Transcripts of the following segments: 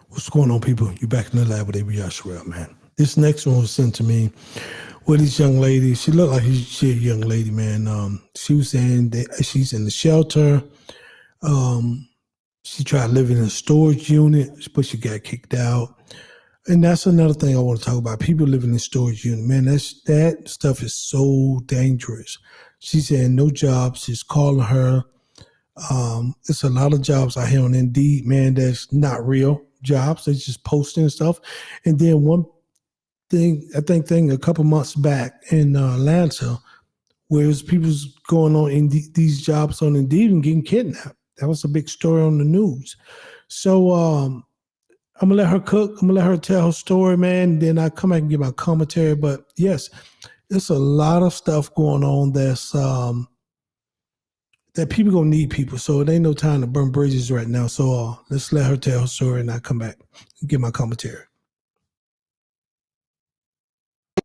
What's going on, people? You back in the lab with A.B. Sherelle, man. This next one was sent to me with this young lady. She looked like she a young lady, man. She was saying that she's in the shelter. She tried living in a storage unit, but she got kicked out. And that's another thing I want to talk about. People living in storage unit, man. That stuff is so dangerous. She's saying no jobs. She's calling her. It's a lot of jobs out here on Indeed, man. That's not real jobs. They're just posting stuff. And then one thing, a couple months back in Atlanta, where people's going on in these jobs on Indeed and getting kidnapped. That was a big story on the news. So I'm gonna let her cook. I'm gonna let her tell her story, man. Then I come back and give my commentary. But yes, it's a lot of stuff going on that's that people gonna need people. So it ain't no time to burn bridges right now. So let's let her tell her story, and I come back and give my commentary.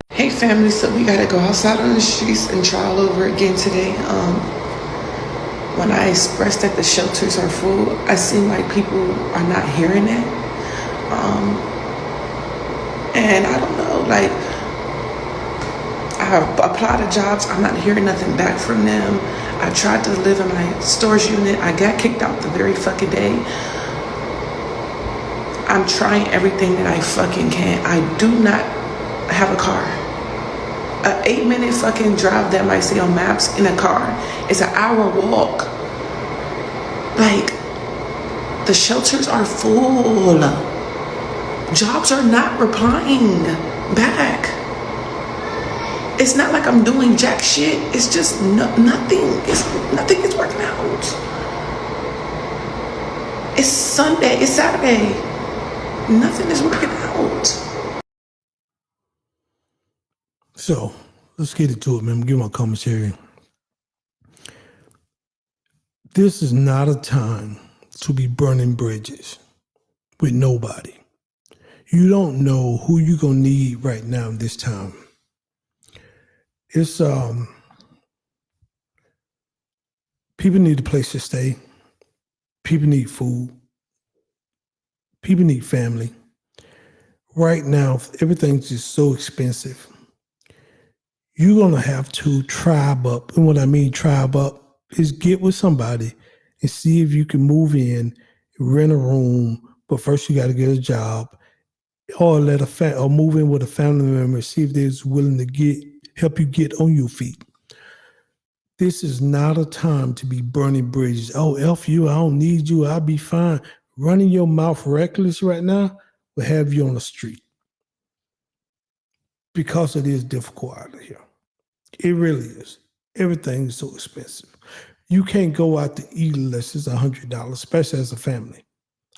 Hey family, so we gotta go outside on the streets and try all over again today. When I expressed that the shelters are full, I seem like people are not hearing that. And I don't know, like, I applied to jobs, I'm not hearing nothing back from them. I tried to live in my storage unit, I got kicked out the very fucking day. I'm trying everything that I fucking can. I do not have a car. An 8-minute fucking drive that might say on maps in a car is an hour walk. Like, the shelters are full. Jobs are not replying back. It's not like I'm doing jack shit. It's just nothing. Nothing is working out. It's Sunday. It's Saturday. Nothing is working out. So let's get into it, man. I'm giving my commentary. This is not a time to be burning bridges with nobody. You don't know who you're gonna need right now this time. It's people need a place to stay. People need food. People need family. Right now, everything's just so expensive. You're gonna have to tribe up. And what I mean tribe up is get with somebody and see if you can move in, rent a room, but first you gotta get a job. Or or move in with a family member, see if they're willing to help you get on your feet. This is not a time to be burning bridges. Oh, F you, I don't need you, I'll be fine. Running your mouth reckless right now will have you on the street. Because it is difficult out here. It really is. Everything is so expensive. You can't go out to eat unless it's $100, especially as a family.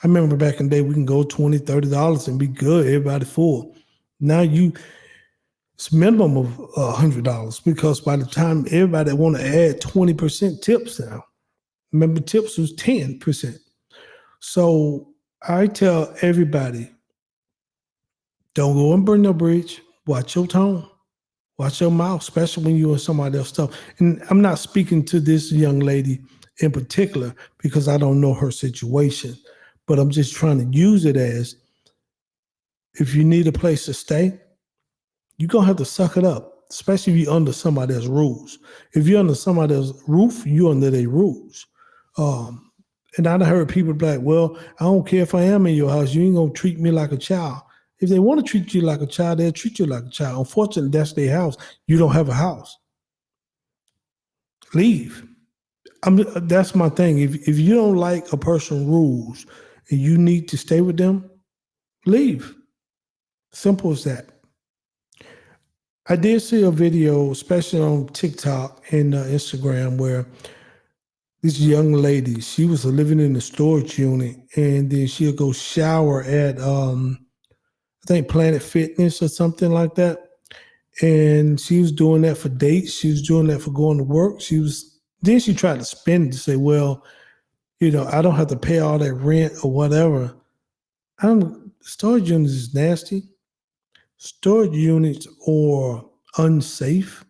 I remember back in the day, we can go $20, $30 and be good. Everybody full. Now it's minimum of $100 because by the time everybody want to add 20% tips now. Remember, tips was 10%. So I tell everybody, don't go and burn no bridge. Watch your tone. Watch your mouth, especially when you're in somebody else's stuff. And I'm not speaking to this young lady in particular because I don't know her situation. But I'm just trying to use it as if you need a place to stay, you're going to have to suck it up, especially if you're under somebody else's rules. If you're under somebody else's roof, you're under their rules. And I heard people be like, well, I don't care if I am in your house. You ain't going to treat me like a child. If they want to treat you like a child, they'll treat you like a child. Unfortunately, that's their house. You don't have a house. Leave. That's my thing. If you don't like a person's rules and you need to stay with them, leave. Simple as that. I did see a video, especially on TikTok and Instagram, where this young lady, she was living in a storage unit, and then she'll go shower at, I think, Planet Fitness or something like that. And she was doing that for dates. She was doing that for going to work. Then she tried to spin it to say, well, I don't have to pay all that rent or whatever. Storage units is nasty. Storage units are unsafe.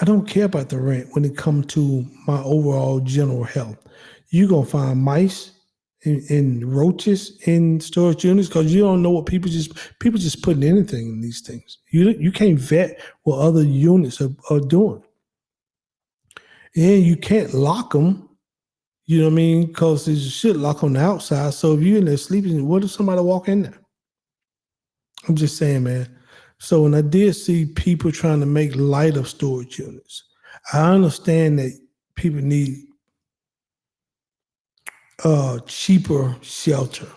I don't care about the rent when it comes to my overall general health. You're going to find mice and roaches in storage units because you don't know what people just putting anything in these things. You can't vet what other units are doing, and you can't lock them. You know what I mean? Because there's a shit lock on the outside. So if you're in there sleeping, what if somebody walk in there? I'm just saying, man. So when I did see people trying to make light of storage units, I understand that people need cheaper shelter.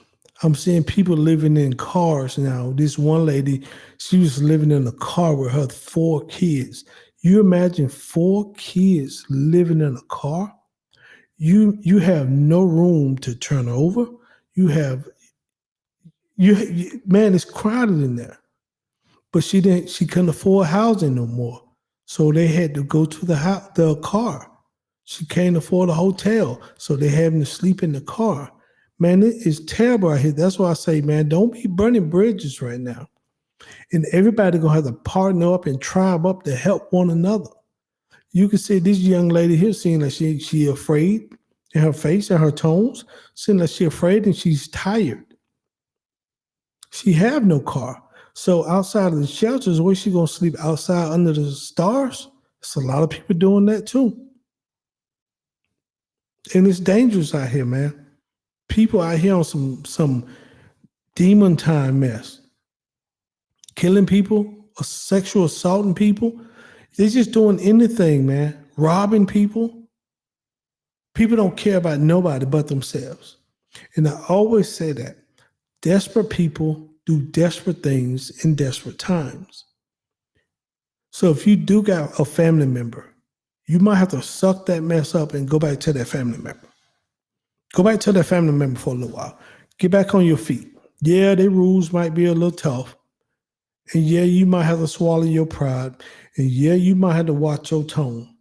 I'm seeing people living in cars now. This one lady, she was living in a car with her 4 kids. You imagine 4 kids living in a car? You have no room to turn over. You have man, it's crowded in there. But she couldn't afford housing no more. So they had to go to the car. She can't afford a hotel. So they having to sleep in the car. Man, it is terrible out here. That's why I say, man, don't be burning bridges right now. And everybody gonna have to partner up and tribe up to help one another. You can see this young lady here seeing that she afraid in her face and her tones, seeing that she afraid and she's tired. She have no car. So outside of the shelters, where she gonna sleep? Outside under the stars? It's a lot of people doing that too. And it's dangerous out here, man. People out here on some demon time mess. Killing people, sexual assaulting people. They're just doing anything, man. Robbing people. People don't care about nobody but themselves. And I always say that. Desperate people do desperate things in desperate times. So if you do got a family member, you might have to suck that mess up and go back to that family member. Go back to that family member for a little while. Get back on your feet. Yeah, their rules might be a little tough. And yeah, you might have to swallow your pride. And yeah, you might have to watch your tone.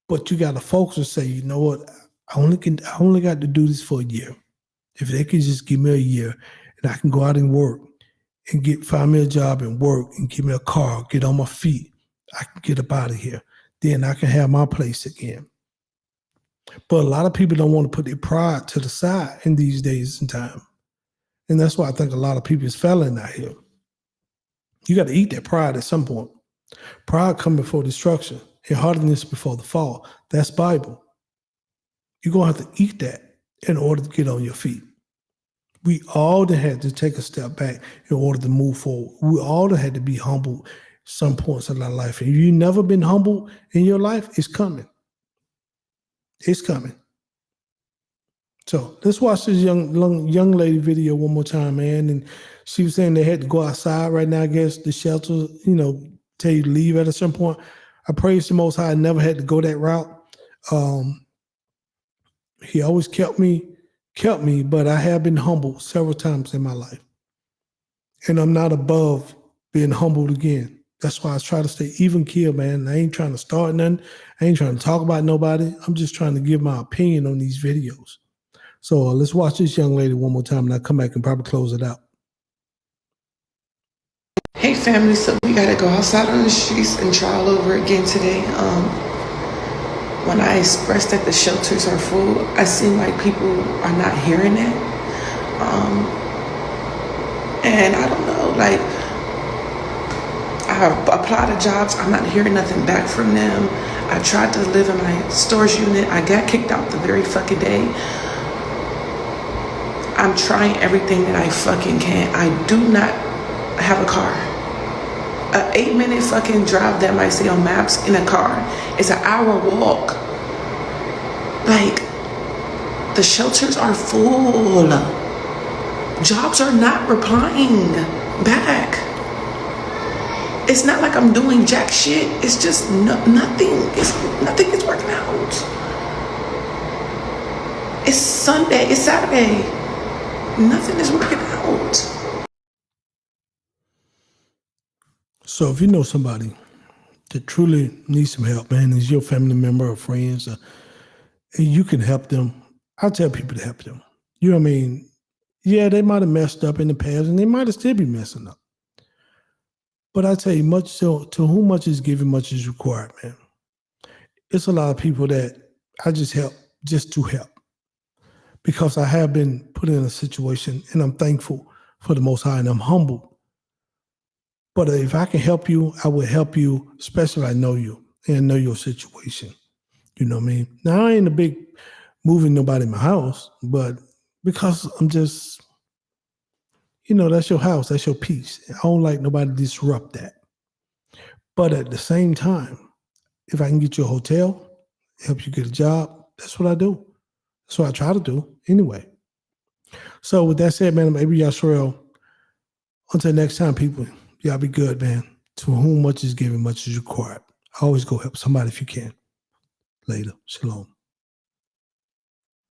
But you got to focus and say, you know what? I only got to do this for a year. If they could just give me a year and I can go out and work and find me a job and work and give me a car, get on my feet, I can get up out of here. Then I can have my place again. But a lot of people don't want to put their pride to the side in these days and time. And that's why I think a lot of people is failing out here. You got to eat that pride at some point. Pride comes before destruction and hardness before the fall. That's Bible. You're going to have to eat that in order to get on your feet. We all had to take a step back in order to move forward. We all had to be humble some points in our life. And if you've never been humble in your life, it's coming. It's coming. So let's watch this young lady video one more time, man. And she was saying they had to go outside right now. I guess the shelter, tell you to leave at a certain point. I praise the Most High. I never had to go that route. He always kept me, but I have been humbled several times in my life. And I'm not above being humbled again. That's why I try to stay even keel, man. I ain't trying to start nothing. I ain't trying to talk about nobody. I'm just trying to give my opinion on these videos. So let's watch this young lady one more time and I'll come back and probably close it out. Hey family, so we gotta go outside on the streets and try all over again today. When I expressed that the shelters are full, I seem like people are not hearing it. And I don't know, like, I applied to jobs, I'm not hearing nothing back from them. I tried to live in my storage unit. I got kicked out the very fucking day. I'm trying everything that I fucking can. I do not have a car. An 8-minute fucking drive that might say on maps in a car is an hour walk. Like, the shelters are full. Jobs are not replying back. It's not like I'm doing jack shit. It's just nothing. Nothing is working out. It's Sunday. It's Saturday. Nothing is working out. So if you know somebody that truly needs some help, man, is your family member or friends, and you can help them, I tell people to help them. You know what I mean? Yeah, they might have messed up in the past and they might have still be messing up. But I tell you, to whom much is given, much is required, man. It's a lot of people that I just help just to help. because I have been put in a situation, and I'm thankful for the Most High, and I'm humble. But if I can help you, I will help you, especially if I know you and know your situation. You know what I mean? Now, I ain't a big moving nobody in my house, but because I'm just, that's your house, that's your peace. I don't like nobody to disrupt that. But at the same time, if I can get you a hotel, help you get a job, that's what I do. That's what I try to do anyway. So with that said, man, maybe Yashrael, until next time, people, y'all be good, man. To whom much is given, much is required. Always go help somebody if you can. Later. Shalom.